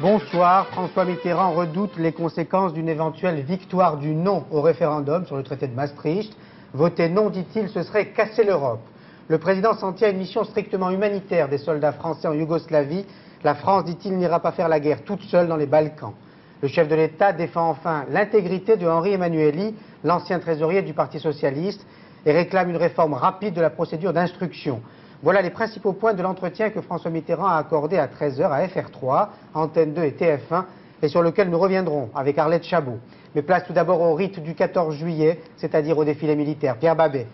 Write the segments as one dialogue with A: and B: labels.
A: Bonsoir. François Mitterrand redoute les conséquences d'une éventuelle victoire du non au référendum sur le traité de Maastricht. Voter non, dit-il, ce serait casser l'Europe. Le président s'en tient à une mission strictement humanitaire des soldats français en Yougoslavie. La France, dit-il, n'ira pas faire la guerre toute seule dans les Balkans. Le chef de l'État défend enfin l'intégrité de Henri Emmanuelli, l'ancien trésorier du Parti socialiste, et réclame une réforme rapide de la procédure d'instruction. Voilà les principaux points de l'entretien que François Mitterrand a accordé à 13 h à FR3, Antenne 2 et TF1, et sur lequel nous reviendrons avec Arlette Chabot. Mais place tout d'abord au rite du 14 juillet, c'est-à-dire au défilé militaire. Pierre Babet.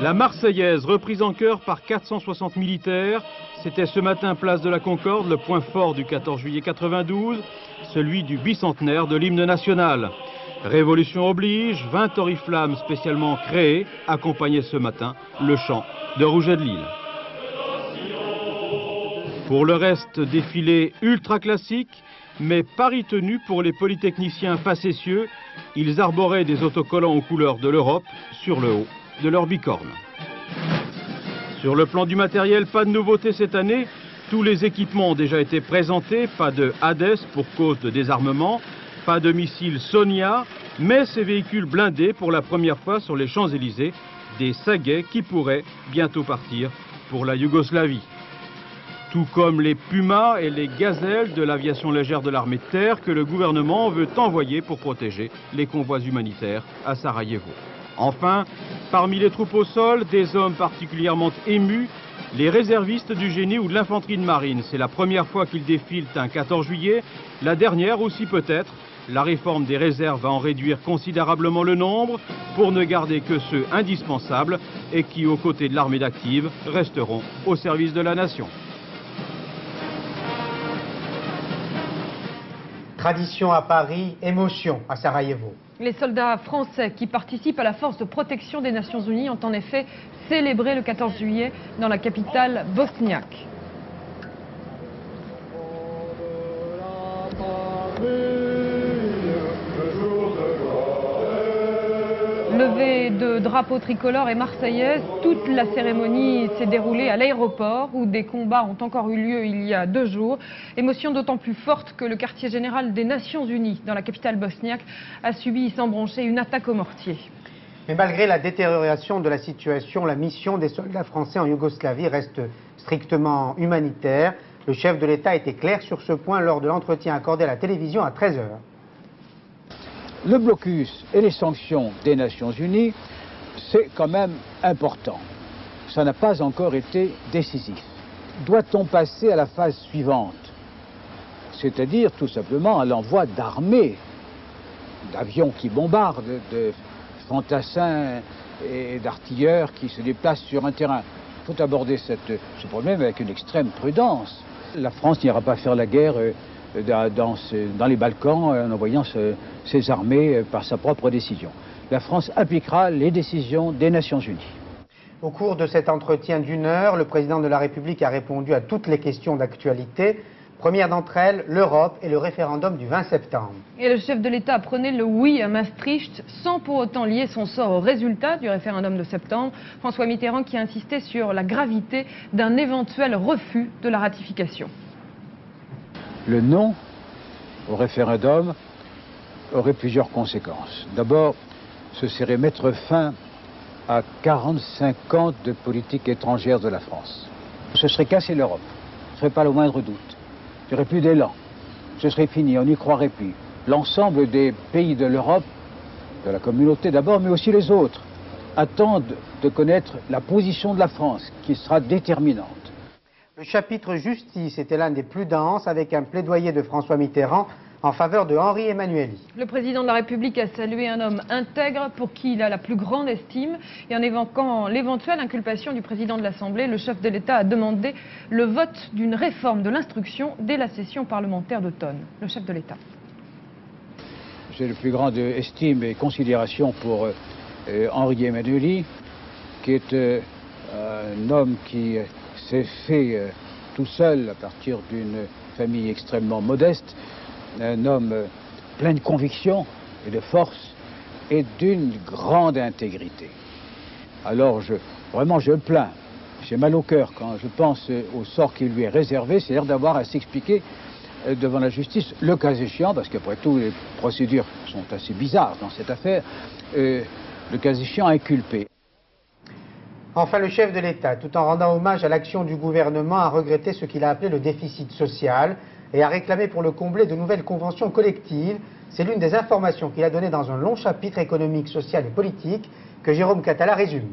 B: La Marseillaise, reprise en chœur par 460 militaires, c'était ce matin place de la Concorde, le point fort du 14 juillet 92, celui du bicentenaire de l'hymne national. Révolution oblige, 20 oriflammes spécialement créées accompagnaient ce matin le chant de Rouget de Lille. Pour le reste, défilé ultra classique, mais pari tenu pour les polytechniciens facétieux, ils arboraient des autocollants aux couleurs de l'Europe sur le haut de leur bicorne. Sur le plan du matériel, pas de nouveauté cette année. Tous les équipements ont déjà été présentés, pas de Hades pour cause de désarmement, pas de missiles Sonia, mais ces véhicules blindés pour la première fois sur les Champs-Élysées, des Saguets qui pourraient bientôt partir pour la Yougoslavie. Tout comme les Pumas et les Gazelles de l'aviation légère de l'armée de terre que le gouvernement veut envoyer pour protéger les convois humanitaires à Sarajevo. Enfin, parmi les troupes au sol, des hommes particulièrement émus, les réservistes du génie ou de l'infanterie de marine. C'est la première fois qu'ils défilent un 14 juillet, la dernière aussi peut-être. La réforme des réserves va en réduire considérablement le nombre pour ne garder que ceux indispensables et qui, aux côtés de l'armée d'active, resteront au service de la nation.
A: Tradition à Paris, émotion à Sarajevo.
C: Les soldats français qui participent à la force de protection des Nations Unies ont en effet célébré le 14 juillet dans la capitale bosniaque. Levée de drapeaux tricolores et marseillaise, toute la cérémonie s'est déroulée à l'aéroport où des combats ont encore eu lieu il y a 2 jours. Émotion d'autant plus forte que le quartier général des Nations Unies dans la capitale bosniaque a subi sans broncher une attaque au mortier.
A: Mais malgré la détérioration de la situation, la mission des soldats français en Yougoslavie reste strictement humanitaire. Le chef de l'État était clair sur ce point lors de l'entretien accordé à la télévision à 13 h.
D: Le blocus et les sanctions des Nations Unies, c'est quand même important. Ça n'a pas encore été décisif. Doit-on passer à la phase suivante? C'est-à-dire tout simplement à l'envoi d'armées, d'avions qui bombardent, de fantassins et d'artilleurs qui se déplacent sur un terrain. Il faut aborder ce problème avec une extrême prudence. La France n'ira pas faire la guerre dans les Balkans en envoyant ses armées par sa propre décision. La France appliquera les décisions des Nations Unies.
A: Au cours de cet entretien d'1 heure, le président de la République a répondu à toutes les questions d'actualité. Première d'entre elles, l'Europe et le référendum du 20 septembre.
C: Et le chef de l'État prônait le oui à Maastricht sans pour autant lier son sort au résultat du référendum de septembre. François Mitterrand qui a insisté sur la gravité d'un éventuel refus de la ratification.
D: Le non au référendum aurait plusieurs conséquences. D'abord, ce serait mettre fin à 45 ans de politique étrangère de la France. Ce serait casser l'Europe, ce ne serait pas le moindre doute. Il n'y aurait plus d'élan, ce serait fini, on n'y croirait plus. L'ensemble des pays de l'Europe, de la communauté d'abord, mais aussi les autres, attendent de connaître la position de la France, qui sera déterminante.
A: Le chapitre justice était l'un des plus denses, avec un plaidoyer de François Mitterrand en faveur de Henri Emmanuelli.
C: Le président de la République a salué un homme intègre pour qui il a la plus grande estime. Et en évoquant l'éventuelle inculpation du président de l'Assemblée, le chef de l'État a demandé le vote d'une réforme de l'instruction dès la session parlementaire d'automne. Le chef de l'État.
D: J'ai la plus grande estime et considération pour Henri Emmanuelli, qui est un homme qui s'est fait tout seul à partir d'une famille extrêmement modeste, un homme plein de conviction et de force et d'une grande intégrité. Alors vraiment je plains j'ai mal au cœur quand je pense au sort qui lui est réservé, c'est-à-dire d'avoir à s'expliquer devant la justice, le cas échéant, parce qu'après tout, les procédures sont assez bizarres dans cette affaire, le cas échéant inculpé.
A: Enfin, le chef de l'État, tout en rendant hommage à l'action du gouvernement, a regretté ce qu'il a appelé le déficit social et a réclamé pour le combler de nouvelles conventions collectives. C'est l'une des informations qu'il a données dans un long chapitre économique, social et politique que Jérôme Catala résume.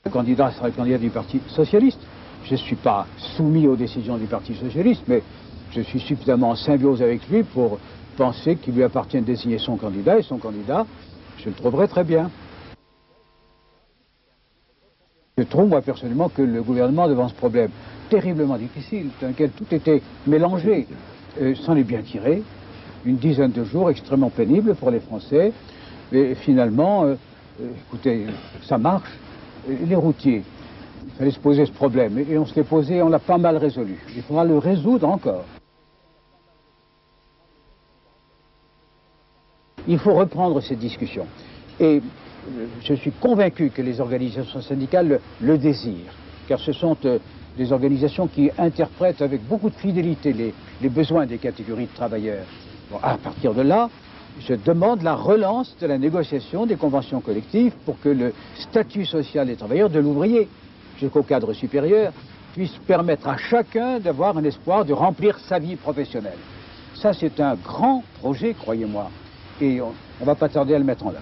D: Le candidat sera le candidat du Parti socialiste. Je ne suis pas soumis aux décisions du Parti socialiste, mais je suis suffisamment en symbiose avec lui pour penser qu'il lui appartient de désigner son candidat, et son candidat, je le trouverai très bien. Je trouve, moi, personnellement, que le gouvernement, devant ce problème terriblement difficile, dans lequel tout était mélangé, s'en est bien tiré. Une dizaine de jours extrêmement pénibles pour les Français. Et finalement, écoutez, ça marche. Les routiers, il fallait se poser ce problème. Et on se l'est posé, on l'a pas mal résolu. Il faudra le résoudre encore. Il faut reprendre cette discussion. Et je suis convaincu que les organisations syndicales le désirent, car ce sont des organisations qui interprètent avec beaucoup de fidélité les besoins des catégories de travailleurs. Bon, à partir de là, je demande la relance de la négociation des conventions collectives pour que le statut social des travailleurs, de l'ouvrier jusqu'au cadre supérieur, puisse permettre à chacun d'avoir un espoir de remplir sa vie professionnelle. Ça, c'est un grand projet, croyez-moi, et on ne va pas tarder à le mettre en œuvre.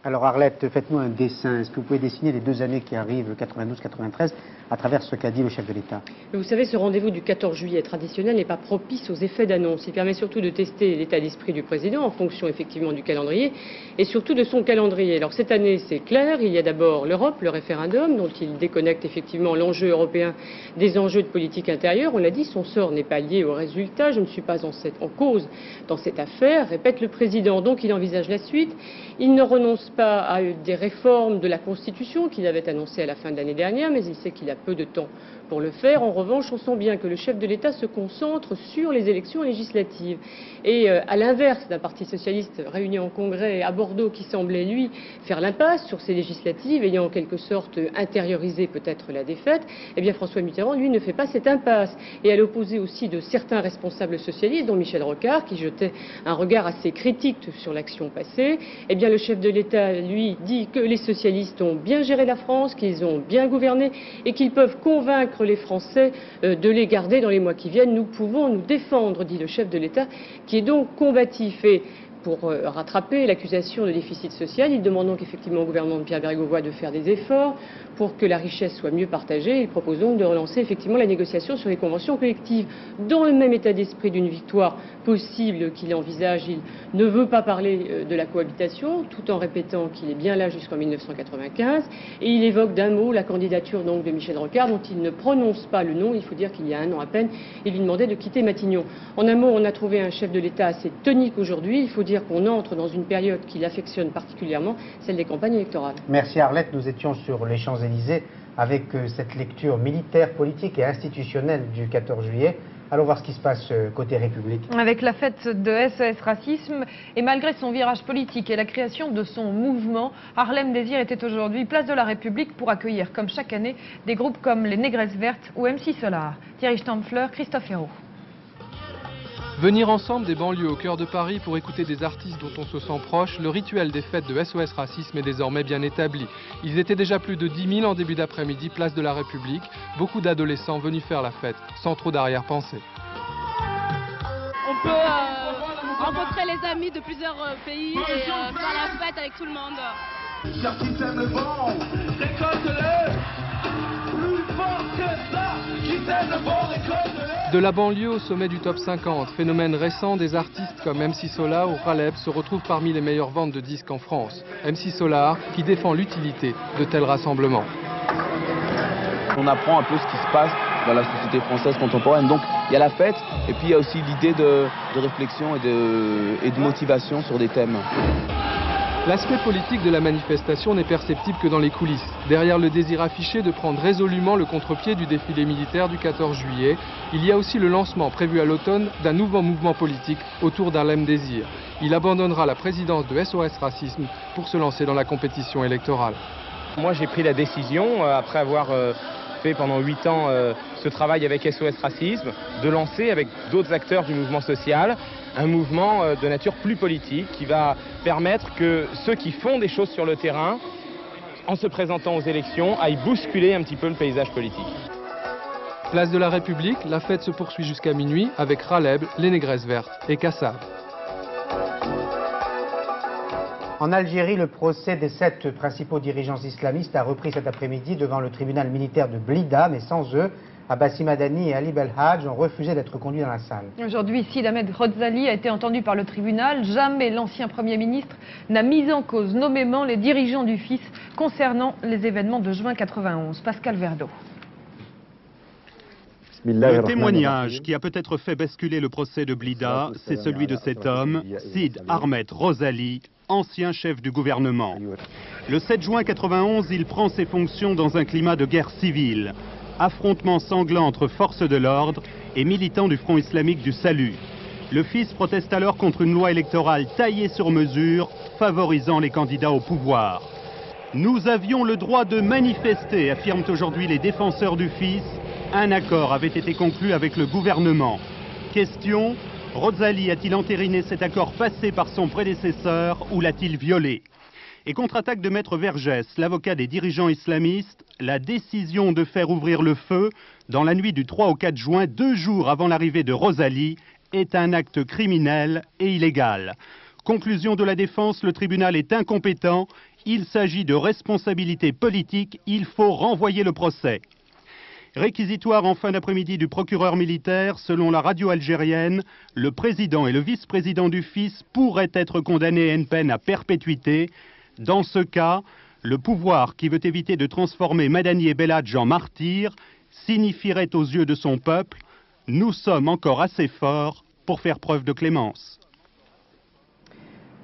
A: Alors Arlette, faites-nous un dessin. Est-ce que vous pouvez dessiner les 2 années qui arrivent, 92-93, à travers ce qu'a dit le chef de l'État?
E: Vous savez, ce rendez-vous du 14 juillet traditionnel n'est pas propice aux effets d'annonce. Il permet surtout de tester l'état d'esprit du président en fonction effectivement du calendrier et surtout de son calendrier. Alors cette année, c'est clair, il y a d'abord l'Europe, le référendum, dont il déconnecte effectivement l'enjeu européen des enjeux de politique intérieure. On l'a dit, son sort n'est pas lié au résultat. Je ne suis pas en cause dans cette affaire, répète le président. Donc il envisage la suite. Il ne renonce pas à des réformes de la Constitution qu'il avait annoncées à la fin de l'année dernière, mais il sait qu'il a peu de temps pour le faire. En revanche, on sent bien que le chef de l'État se concentre sur les élections législatives. Et à l'inverse d'un parti socialiste réuni en congrès à Bordeaux qui semblait, lui, faire l'impasse sur ces législatives, ayant en quelque sorte intériorisé peut-être la défaite, eh bien François Mitterrand, lui, ne fait pas cette impasse. Et à l'opposé aussi de certains responsables socialistes, dont Michel Rocard, qui jetait un regard assez critique sur l'action passée, eh bien le chef de l'État, lui, dit que les socialistes ont bien géré la France, qu'ils ont bien gouverné et qu'ils peuvent convaincre les Français de les garder dans les mois qui viennent. Nous pouvons nous défendre, dit le chef de l'État, qui est donc combatif. Et pour rattraper l'accusation de déficit social, il demande donc effectivement au gouvernement de Pierre Bérégovoy de faire des efforts pour que la richesse soit mieux partagée. Il propose donc de relancer effectivement la négociation sur les conventions collectives. Dans le même état d'esprit d'une victoire possible qu'il envisage, il ne veut pas parler de la cohabitation, tout en répétant qu'il est bien là jusqu'en 1995. Et il évoque d'un mot la candidature donc de Michel Rocard, dont il ne prononce pas le nom. Il faut dire qu'il y a 1 an à peine, il lui demandait de quitter Matignon. En un mot, on a trouvé un chef de l'État assez tonique aujourd'hui. Il faut dire qu'on entre dans une période qu'il affectionne particulièrement, celle des campagnes électorales.
A: Merci Arlette, nous étions sur les Champs-Élysées avec cette lecture militaire, politique et institutionnelle du 14 juillet. Allons voir ce qui se passe côté République.
C: Avec la fête de SOS Racisme et malgré son virage politique et la création de son mouvement, Harlem Désir était aujourd'hui place de la République pour accueillir, comme chaque année, des groupes comme les Négresses Vertes ou MC Solar. Thierry Stampfler, Christophe Hérault.
F: Venir ensemble des banlieues au cœur de Paris pour écouter des artistes dont on se sent proche, le rituel des fêtes de SOS Racisme est désormais bien établi. Ils étaient déjà plus de 10 000 en début d'après-midi, place de la République. Beaucoup d'adolescents venus faire la fête, sans trop d'arrière-pensée.
G: On peut rencontrer les amis de plusieurs pays et faire la fête avec tout le monde.
H: Capitaine Vent, récolte-le, plus fort que ça, Capitaine Vent, récolte-le.
F: De la banlieue au sommet du top 50, phénomène récent, des artistes comme MC Solar ou Raleb se retrouvent parmi les meilleures ventes de disques en France. MC Solar qui défend l'utilité de tels rassemblements.
I: On apprend un peu ce qui se passe dans la société française contemporaine. Donc il y a la fête et puis il y a aussi l'idée de réflexion et de motivation sur des thèmes.
F: L'aspect politique de la manifestation n'est perceptible que dans les coulisses, derrière le désir affiché de prendre résolument le contre-pied du défilé militaire du 14 juillet. Il y a aussi le lancement prévu à l'automne d'un nouveau mouvement politique autour d'Harlem Désir. Il abandonnera la présidence de SOS Racisme pour se lancer dans la compétition électorale.
J: Moi j'ai pris la décision, après avoir fait pendant 8 ans ce travail avec SOS Racisme, de lancer avec d'autres acteurs du mouvement social un mouvement de nature plus politique qui va permettre que ceux qui font des choses sur le terrain, en se présentant aux élections, aillent bousculer un petit peu le paysage politique.
F: Place de la République, la fête se poursuit jusqu'à minuit avec Raleb, les Négresses Vertes et Kassab.
A: En Algérie, le procès des 7 principaux dirigeants islamistes a repris cet après-midi devant le tribunal militaire de Blida, mais sans eux. Abbassi Madani et Ali Belhadj ont refusé d'être conduits dans la salle.
C: Aujourd'hui, Sid Ahmed Rodzali a été entendu par le tribunal. Jamais l'ancien Premier ministre n'a mis en cause nommément les dirigeants du FIS concernant les événements de juin 91. Pascal Verdeau.
K: Le témoignage qui a peut-être fait basculer le procès de Blida, c'est celui de cet homme, Sid Ahmed Rodzali, ancien chef du gouvernement. Le 7 juin 91, il prend ses fonctions dans un climat de guerre civile. Affrontements sanglants entre forces de l'ordre et militants du Front islamique du Salut. Le FIS proteste alors contre une loi électorale taillée sur mesure, favorisant les candidats au pouvoir. Nous avions le droit de manifester, affirment aujourd'hui les défenseurs du FIS. Un accord avait été conclu avec le gouvernement. Question, Rodzali a-t-il entériné cet accord passé par son prédécesseur ou l'a-t-il violé? Et contre-attaque de Maître Vergès, l'avocat des dirigeants islamistes, la décision de faire ouvrir le feu dans la nuit du 3 au 4 juin, 2 jours avant l'arrivée de Rodzali, est un acte criminel et illégal. Conclusion de la défense, le tribunal est incompétent, il s'agit de responsabilité politique, il faut renvoyer le procès. Réquisitoire en fin d'après-midi du procureur militaire, selon la radio algérienne, le président et le vice-président du FIS pourraient être condamnés à une peine à perpétuité. Dans ce cas, le pouvoir qui veut éviter de transformer Madani et Belhadj en martyrs signifierait aux yeux de son peuple « Nous sommes encore assez forts pour faire preuve de clémence ».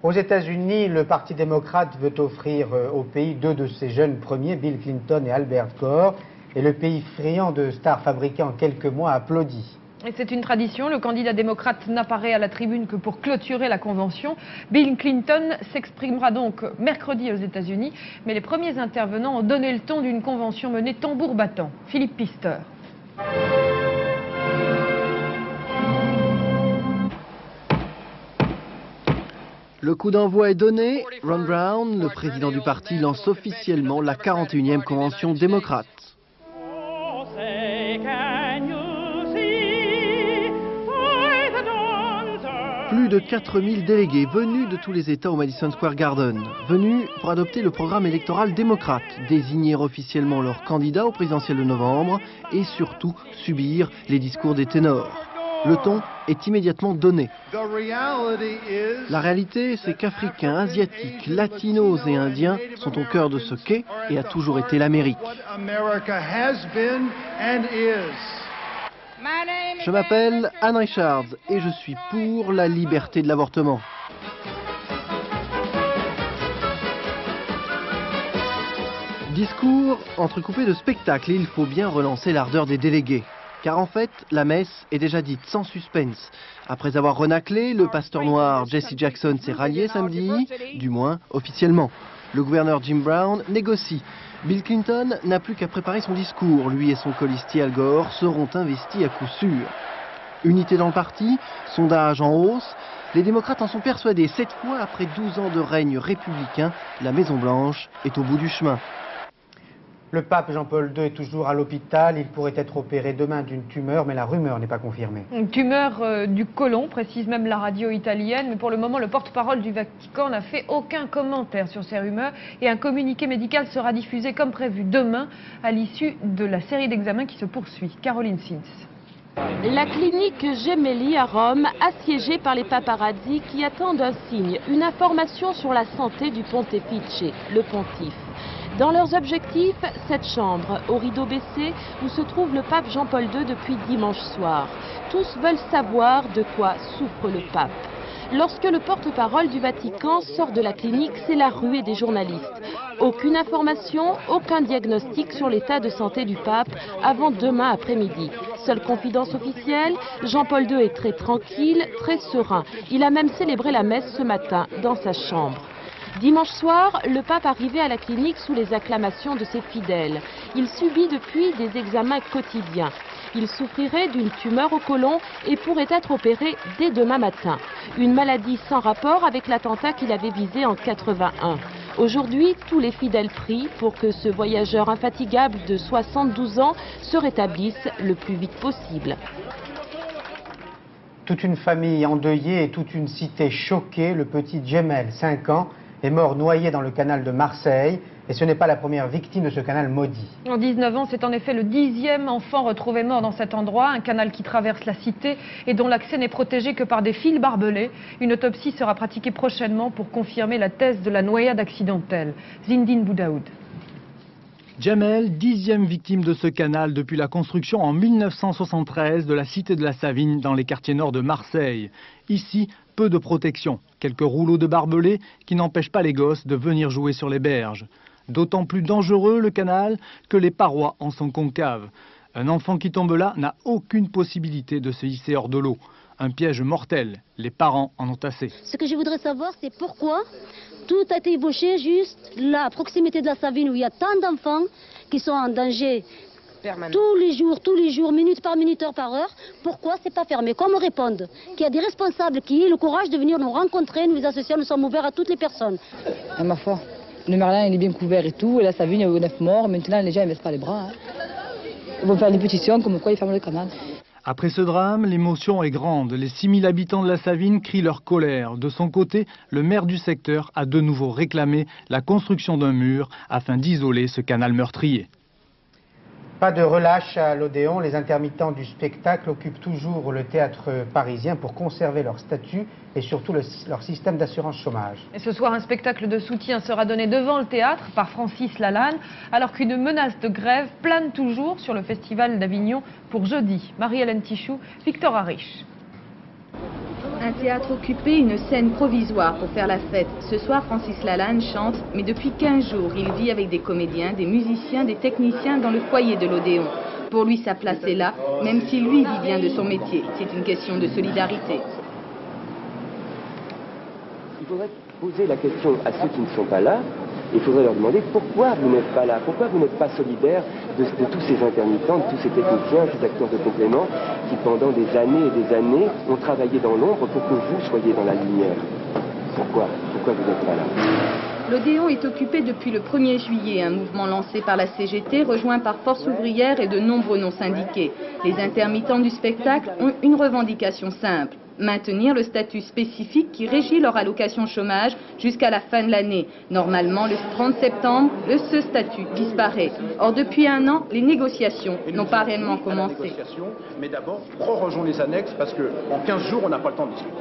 A: Aux États-Unis, le Parti démocrate veut offrir au pays 2 de ses jeunes premiers, Bill Clinton et Albert Gore, et le pays friand de stars fabriquées en quelques mois applaudit.
C: Et c'est une tradition, le candidat démocrate n'apparaît à la tribune que pour clôturer la convention. Bill Clinton s'exprimera donc mercredi aux États-Unis, mais les premiers intervenants ont donné le ton d'une convention menée tambour battant. Philippe Pister.
L: Le coup d'envoi est donné. Ron Brown, le président du parti, lance officiellement la 41e convention démocrate. Plus de 4000 délégués venus de tous les États au Madison Square Garden, venus pour adopter le programme électoral démocrate, désigner officiellement leur candidat au présidentiel de novembre et surtout subir les discours des ténors. Le ton est immédiatement donné. La réalité, c'est qu'Africains, Asiatiques, Latinos et Indiens sont au cœur de ce qu'est et a toujours été l'Amérique. Je m'appelle Ann Richards et je suis pour la liberté de l'avortement. Discours entrecoupé de spectacles et il faut bien relancer l'ardeur des délégués. Car en fait, la messe est déjà dite sans suspense. Après avoir renaclé, le pasteur noir Jesse Jackson s'est rallié samedi, du moins officiellement. Le gouverneur Jim Brown négocie. Bill Clinton n'a plus qu'à préparer son discours. Lui et son colistier Al Gore seront investis à coup sûr. Unité dans le parti, sondage en hausse. Les démocrates en sont persuadés. 7 fois après 12 ans de règne républicain, la Maison-Blanche est au bout du chemin.
A: Le pape Jean-Paul II est toujours à l'hôpital. Il pourrait être opéré demain d'une tumeur, mais la rumeur n'est pas confirmée.
C: Une tumeur du côlon, précise même la radio italienne. Mais pour le moment, le porte-parole du Vatican n'a fait aucun commentaire sur ces rumeurs. Et un communiqué médical sera diffusé comme prévu demain à l'issue de la série d'examens qui se poursuit. Caroline Sins.
M: La clinique Gemelli à Rome, assiégée par les paparazzi qui attendent un signe, une information sur la santé du pontefice, le pontife. Dans leurs objectifs, cette chambre, au rideau baissé, où se trouve le pape Jean-Paul II depuis dimanche soir. Tous veulent savoir de quoi souffre le pape. Lorsque le porte-parole du Vatican sort de la clinique, c'est la ruée des journalistes. Aucune information, aucun diagnostic sur l'état de santé du pape avant demain après-midi. Seule confidence officielle, Jean-Paul II est très tranquille, très serein. Il a même célébré la messe ce matin dans sa chambre. Dimanche soir, le pape arrivait à la clinique sous les acclamations de ses fidèles. Il subit depuis des examens quotidiens. Il souffrirait d'une tumeur au côlon et pourrait être opéré dès demain matin. Une maladie sans rapport avec l'attentat qu'il avait visé en 81. Aujourd'hui, tous les fidèles prient pour que ce voyageur infatigable de 72 ans se rétablisse le plus vite possible.
A: Toute une famille endeuillée et toute une cité choquée. Le petit Djemel, 5 ans, est mort noyé dans le canal de Marseille. Et ce n'est pas la première victime de ce canal maudit.
C: En 19 ans, c'est en effet le 10e enfant retrouvé mort dans cet endroit, un canal qui traverse la cité et dont l'accès n'est protégé que par des fils barbelés. Une autopsie sera pratiquée prochainement pour confirmer la thèse de la noyade accidentelle. Zindine Boudaoud.
N: Djemel, 10e victime de ce canal depuis la construction en 1973 de la cité de la Savine dans les quartiers nord de Marseille. Ici, peu de protection, quelques rouleaux de barbelés qui n'empêchent pas les gosses de venir jouer sur les berges. D'autant plus dangereux le canal que les parois en sont concaves. Un enfant qui tombe là n'a aucune possibilité de se hisser hors de l'eau. Un piège mortel, les parents en ont assez.
O: Ce que je voudrais savoir, c'est pourquoi tout a été ébauché juste là, à proximité de la Savine, où il y a tant d'enfants qui sont en danger tous les jours, minute par minute, heure par heure. Pourquoi c'est pas fermé? Qu'on me réponde qu'il y a des responsables qui aient le courage de venir nous rencontrer. Nous, les associations, nous sommes ouverts à toutes les personnes.
P: À ma foi, le Merlin, il est bien couvert et tout. Et la Savine, il y a eu 9 morts. Maintenant, les gens ne baissent pas les bras. Ils vont faire des pétitions comme quoi ils ferment le canal.
N: Après ce drame, l'émotion est grande. Les 6000 habitants de la Savine crient leur colère. De son côté, le maire du secteur a de nouveau réclamé la construction d'un mur afin d'isoler ce canal meurtrier.
A: Pas de relâche à l'Odéon. Les intermittents du spectacle occupent toujours le théâtre parisien pour conserver leur statut et surtout leur système d'assurance chômage.
C: Et ce soir, un spectacle de soutien sera donné devant le théâtre par Francis Lalanne, alors qu'une menace de grève plane toujours sur le Festival d'Avignon pour jeudi. Marie-Hélène Tichou, Victor Ariche.
Q: Un théâtre occupé, une scène provisoire pour faire la fête. Ce soir, Francis Lalanne chante, mais depuis 15 jours, il vit avec des comédiens, des musiciens, des techniciens dans le foyer de l'Odéon. Pour lui, sa place est là, même si lui vit bien de son métier. C'est une question de solidarité.
R: Il faudrait poser la question à ceux qui ne sont pas là. Il faudrait leur demander pourquoi vous n'êtes pas là, pourquoi vous n'êtes pas solidaires de tous ces intermittents, de tous ces techniciens, ces acteurs de complément qui pendant des années et des années ont travaillé dans l'ombre pour que vous soyez dans la lumière. Pourquoi vous n'êtes pas là?
Q: L'Odéon est occupé depuis le 1er juillet, un mouvement lancé par la CGT, rejoint par Force ouvrière et de nombreux non syndiqués. Les intermittents du spectacle ont une revendication simple: maintenir le statut spécifique qui régit leur allocation chômage jusqu'à la fin de l'année. Normalement, le 30 septembre, ce statut disparaît. Or, depuis un an, les négociations n'ont pas réellement commencé.
S: Mais d'abord, prorogeons les annexes parce qu'en 15 jours, on n'a pas le temps de discuter.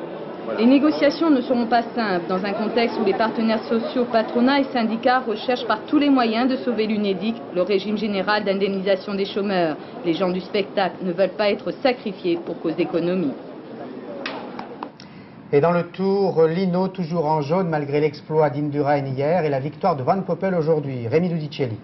S: Voilà.
Q: Les négociations ne seront pas simples dans un contexte où les partenaires sociaux, patronat et syndicats recherchent par tous les moyens de sauver l'UNEDIC, le régime général d'indemnisation des chômeurs. Les gens du spectacle ne veulent pas être sacrifiés pour cause d'économie.
A: Et dans le Tour, Lino toujours en jaune malgré l'exploit d'Indurain hier et la victoire de Van Poppel aujourd'hui. Rémi Ludicelli.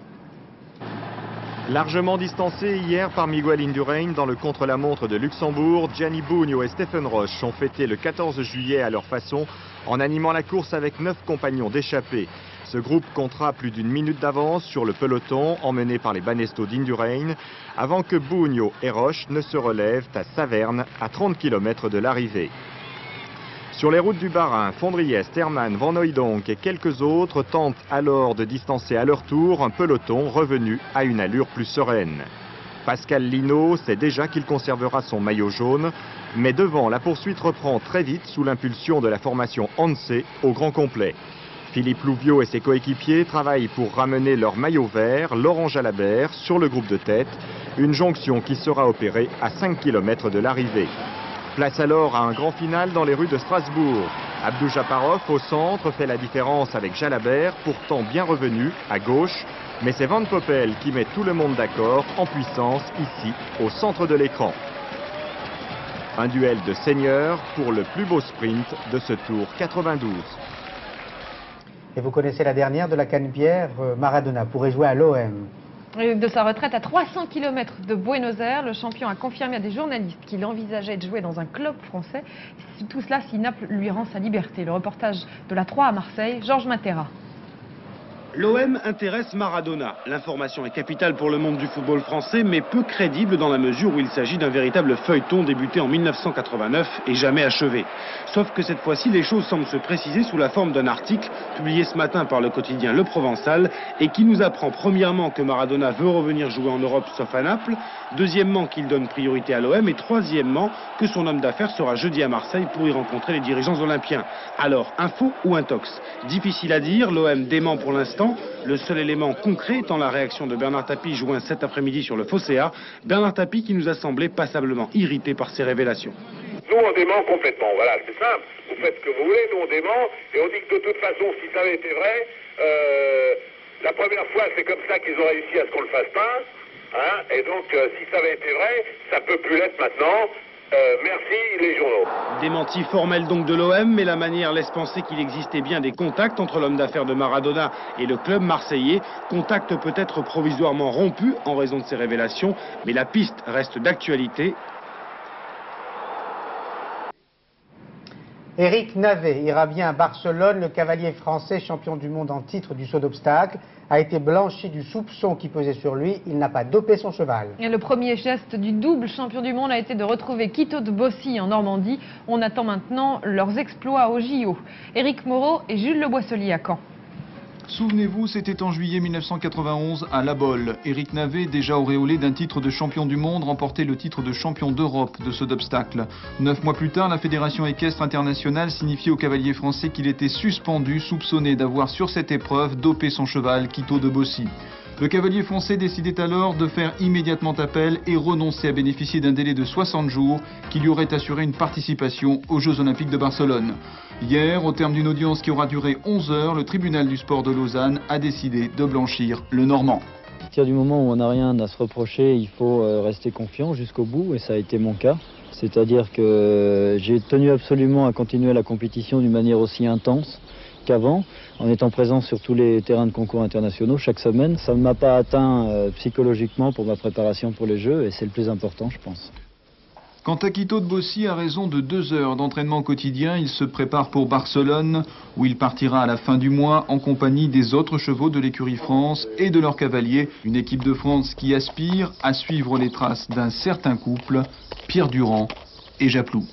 T: Largement distancé hier par Miguel Indurain dans le contre-la-montre de Luxembourg, Gianni Bugno et Stephen Roche ont fêté le 14 juillet à leur façon en animant la course avec 9 compagnons d'échappée. Ce groupe comptera plus d'une minute d'avance sur le peloton emmené par les Banesto d'Indurain avant que Bugno et Roche ne se relèvent à Saverne à 30 km de l'arrivée. Sur les routes du Bas-Rhin, Fondriès, Terman, Van Hooijdonk et quelques autres tentent alors de distancer à leur tour un peloton revenu à une allure plus sereine. Pascal Lino sait déjà qu'il conservera son maillot jaune, mais devant, la poursuite reprend très vite sous l'impulsion de la formation Hanse au grand complet. Philippe Louviot et ses coéquipiers travaillent pour ramener leur maillot vert, Laurent Jalabert, sur le groupe de tête, une jonction qui sera opérée à 5 km de l'arrivée. Place alors à un grand final dans les rues de Strasbourg. Abdou Japarov au centre fait la différence avec Jalabert, pourtant bien revenu à gauche. Mais c'est Van Poppel qui met tout le monde d'accord en puissance ici au centre de l'écran. Un duel de seniors pour le plus beau sprint de ce Tour 92.
A: Et vous connaissez la dernière de la Canebière, Maradona pourrait jouer à l'OM.
C: De sa retraite à 300 km de Buenos Aires, le champion a confirmé à des journalistes qu'il envisageait de jouer dans un club français. Tout cela si Naples lui rend sa liberté. Le reportage de la 3 à Marseille, Georges Matera.
U: L'OM intéresse Maradona. L'information est capitale pour le monde du football français, mais peu crédible dans la mesure où il s'agit d'un véritable feuilleton débuté en 1989 et jamais achevé. Sauf que cette fois-ci, les choses semblent se préciser sous la forme d'un article publié ce matin par le quotidien Le Provençal et qui nous apprend premièrement que Maradona veut revenir jouer en Europe sauf à Naples, deuxièmement qu'il donne priorité à l'OM et troisièmement que son homme d'affaires sera jeudi à Marseille pour y rencontrer les dirigeants olympiens. Alors, info ou intox? Difficile à dire, l'OM dément pour l'instant. Le seul élément concret étant la réaction de Bernard Tapie joint cet après-midi sur le Phocéa. Bernard Tapie qui nous a semblé passablement irrité par ces révélations.
V: Nous on dément complètement, voilà, c'est simple. Vous faites ce que vous voulez, nous on dément et on dit que de toute façon si ça avait été vrai, la première fois c'est comme ça qu'ils ont réussi à ce qu'on le fasse pas. Hein, et donc si ça avait été vrai, ça peut plus l'être maintenant. Merci les journaux.
U: Démenti formel donc de l'OM, mais la manière laisse penser qu'il existait bien des contacts entre l'homme d'affaires de Maradona et le club marseillais. Contacts peut-être provisoirement rompus en raison de ces révélations, mais la piste reste d'actualité.
A: Éric Navet ira bien à Barcelone. Le cavalier français, champion du monde en titre du saut d'obstacle, a été blanchi du soupçon qui pesait sur lui. Il n'a pas dopé son cheval.
C: Et le premier geste du double champion du monde a été de retrouver Quito de Bossy en Normandie. On attend maintenant leurs exploits au JO. Éric Moreau et Jules Le Boisselier à Caen.
W: Souvenez-vous, c'était en juillet 1991 à La Bolle. Éric Navet, déjà auréolé d'un titre de champion du monde, remportait le titre de champion d'Europe de saut d'obstacle. 9 mois plus tard, la Fédération équestre internationale signifiait au cavalier français qu'il était suspendu, soupçonné d'avoir sur cette épreuve dopé son cheval, Quito de Bossy. Le cavalier français décidait alors de faire immédiatement appel et renoncer à bénéficier d'un délai de 60 jours qui lui aurait assuré une participation aux Jeux Olympiques de Barcelone. Hier, au terme d'une audience qui aura duré 11 heures, le tribunal du sport de Lausanne a décidé de blanchir le Normand.
X: À partir du moment où on n'a rien à se reprocher, il faut rester confiant jusqu'au bout et ça a été mon cas. C'est-à-dire que j'ai tenu absolument à continuer la compétition d'une manière aussi intense qu'avant, en étant présent sur tous les terrains de concours internationaux chaque semaine. Ça ne m'a pas atteint psychologiquement pour ma préparation pour les Jeux et c'est le plus important, je pense.
W: Quant à Quito de Bossy, à raison de 2 heures d'entraînement quotidien, il se prépare pour Barcelone, où il partira à la fin du mois en compagnie des autres chevaux de l'écurie France et de leurs cavaliers. Une équipe de France qui aspire à suivre les traces d'un certain couple, Pierre Durand et Japlou.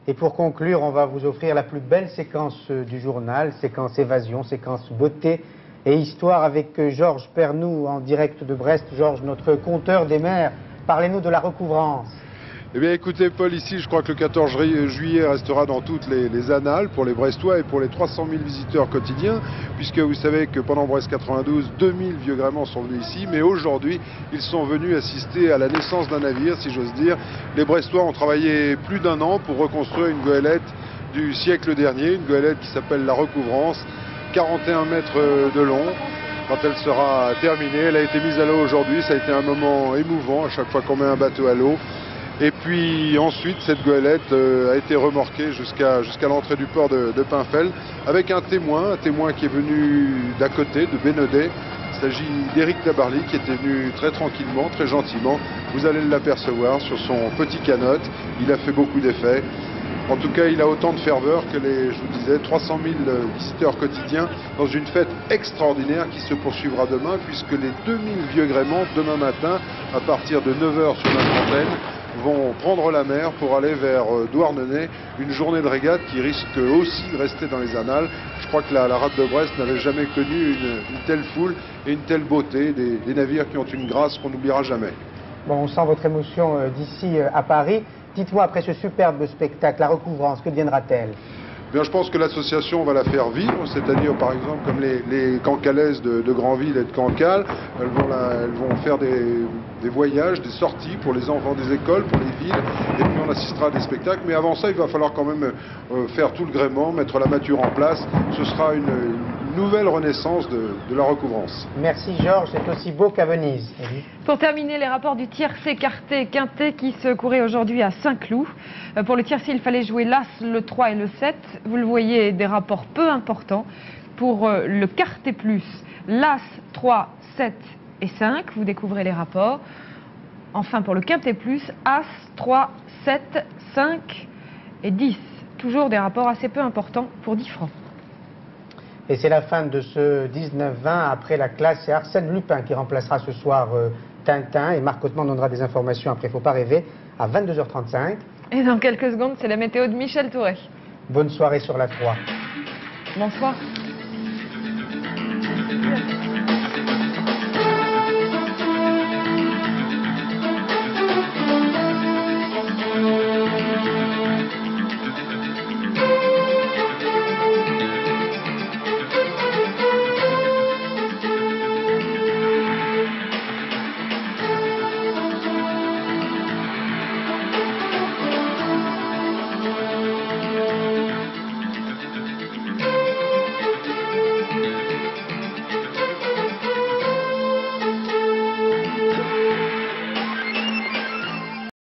A: Et pour conclure, on va vous offrir la plus belle séquence du journal, séquence évasion, séquence beauté et histoire avec Georges Pernou en direct de Brest. Georges, notre conteur des mers, parlez-nous de la recouvrance.
Y: Eh bien écoutez Paul, ici je crois que le 14 juillet restera dans toutes les annales pour les Brestois et pour les 300 000 visiteurs quotidiens, puisque vous savez que pendant Brest 92, 2000 vieux gréments sont venus ici, mais aujourd'hui ils sont venus assister à la naissance d'un navire, si j'ose dire. Les Brestois ont travaillé plus d'1 an pour reconstruire une goélette du siècle dernier, une goélette qui s'appelle la Recouvrance, 41 mètres de long. Quand elle sera terminée, elle a été mise à l'eau aujourd'hui, ça a été un moment émouvant à chaque fois qu'on met un bateau à l'eau. Et puis ensuite, cette goélette a été remorquée jusqu'à l'entrée du port de Pinfel avec un témoin qui est venu d'à côté, de Bénodet. Il s'agit d'Éric Tabarly qui était venu très tranquillement, très gentiment. Vous allez l'apercevoir sur son petit canot. Il a fait beaucoup d'effets. En tout cas, il a autant de ferveur que les, je vous disais, 300 000 visiteurs quotidiens dans une fête extraordinaire qui se poursuivra demain, puisque les 2000 vieux gréments, demain matin, à partir de 9 h sur notre antenne, vont prendre la mer pour aller vers Douarnenez, une journée de régate qui risque aussi de rester dans les annales. Je crois que la rade de Brest n'avait jamais connu une telle foule et une telle beauté, des navires qui ont une grâce qu'on n'oubliera jamais.
A: Bon, on sent votre émotion d'ici à Paris. Dites-moi, après ce superbe spectacle, la recouvrance, que deviendra-t-elle ?
Y: Bien, je pense que l'association va la faire vivre, c'est-à-dire par exemple comme les cancalaises de Granville et de Cancale, elles vont faire des voyages, des sorties pour les enfants des écoles, pour les villes, et puis on assistera à des spectacles. Mais avant ça, il va falloir quand même faire tout le gréement, mettre la mâture en place. Ce sera une nouvelle renaissance de la recouvrance.
A: Merci Georges, c'est aussi beau qu'à Venise.
C: Pour terminer, les rapports du tiercé écarté quintet qui se courait aujourd'hui à Saint-Cloud. Pour le tiercé, il fallait jouer l'As, le 3 et le 7. Vous le voyez, des rapports peu importants. Pour le quartet plus, l'As, 3, 7 et 5. Vous découvrez les rapports. Enfin, pour le quintet plus, As, 3, 7, 5 et 10. Toujours des rapports assez peu importants pour 10 francs.
A: Et c'est la fin de ce 19-20 après la classe. C'est Arsène Lupin qui remplacera ce soir Tintin. Et Marc Hauteman donnera des informations après, faut pas rêver, à 22h35.
C: Et dans quelques secondes, c'est la météo de Michel Touré.
A: Bonne soirée sur la 3.
C: Bonsoir.